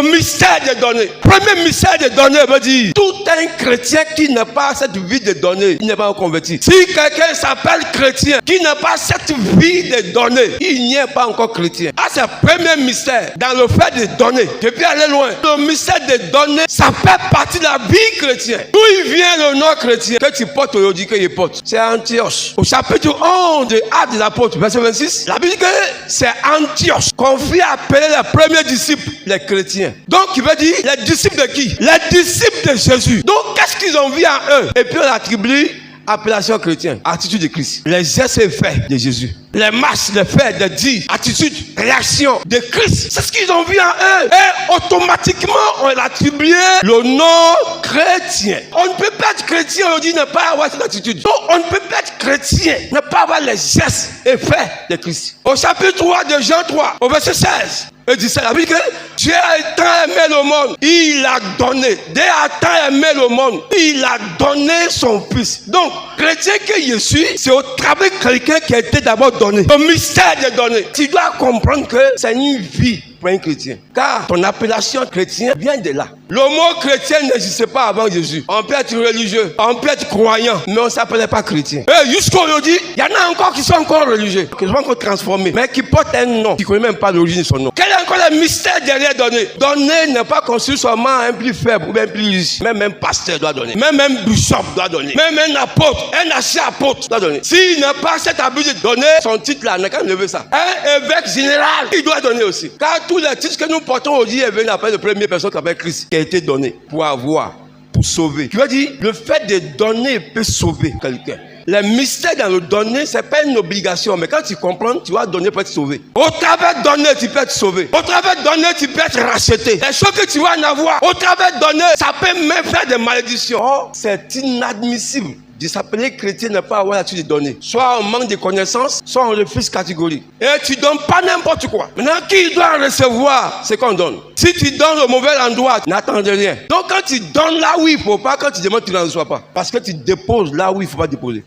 Le mystère des données. Premier mystère des données veut dire tout un chrétien qui n'a pas cette vie de données, il n'est pas converti. Si quelqu'un s'appelle chrétien, qui n'a pas cette vie de données, il n'y est pas encore chrétien. Ah, c'est le premier mystère dans le fait des données. Je peux aller loin. Le mystère des données, ça fait partie de la vie chrétienne. D'où il vient le nom chrétien que tu portes aujourd'hui, que il porte. C'est Antioche. Au chapitre 11 de Actes des Apôtres, verset 26, la Bible dit que c'est Antioche qu'on fit appeler les premiers disciples, les chrétiens. Donc, il veut dire les disciples de qui? Les disciples de Jésus. Donc, qu'est-ce qu'ils ont vu en eux? Et puis, on attribue appellation chrétienne, attitude de Christ. Les gestes et faits de Jésus. Les marches, les faits, de dire, attitude, réaction de Christ. C'est ce qu'ils ont vu en eux. Et automatiquement, on attribue le nom chrétien. On ne peut pas être chrétien aujourd'hui ne pas avoir cette attitude. Donc, on ne peut pas être chrétien ne pas avoir les gestes et faits de Christ. Au chapitre 3 de Jean 3, au verset 16. Il dit ça, la Bible que Dieu a tant aimé le monde, il a donné. Dieu a tant aimé le monde, il a donné son fils. Donc, chrétien que je suis, c'est au travers de quelqu'un qui a été d'abord donné. Le mystère des données. Tu dois comprendre que c'est une vie pour un chrétien. Car ton appellation chrétien vient de là. Le mot chrétien n'existait pas avant Jésus. On peut être religieux, on peut être croyant, mais on ne s'appelait pas chrétien. Et jusqu'aujourd'hui, il y en a encore qui sont encore religieux, qui sont encore transformés, mais qui portent un nom, qui ne connaissent même pas l'origine de son nom. Quel est encore le mystère derrière donner? Donner n'est pas construit seulement un plus faible ou un plus riche. Même un pasteur doit donner. Même un bishop doit donner. Même un apôtre, un ancien apôtre doit donner. S'il n'a pas cette habitude de donner, son titre là, n'a qu'à lever ça. Un évêque général, il doit donner aussi. Car tous les titres que nous portons aujourd'hui est venu après la première personne qui s'appelle Christ, qui a été donné pour avoir, pour sauver. Tu veux dire, le fait de donner peut sauver quelqu'un. Le mystère dans le donner, ce n'est pas une obligation, mais quand tu comprends, tu vas donner pour être sauvé. Au travers de donner, tu peux être sauvé. Au travers de donner, tu peux être racheté. Les choses que tu vas en avoir, au travers de donner, ça peut même faire des malédictions. Oh, c'est inadmissible de s'appeler chrétien ne pas avoir l'attitude de donner. Soit on manque de connaissances, soit on refuse catégorique. Et tu ne donnes pas n'importe quoi. Maintenant, qui doit recevoir ce qu'on donne? Si tu donnes au mauvais endroit, n'attendez rien. Donc quand tu donnes là où il ne faut pas, quand tu demandes, tu n'en reçois pas. Parce que tu déposes là où il ne faut pas déposer.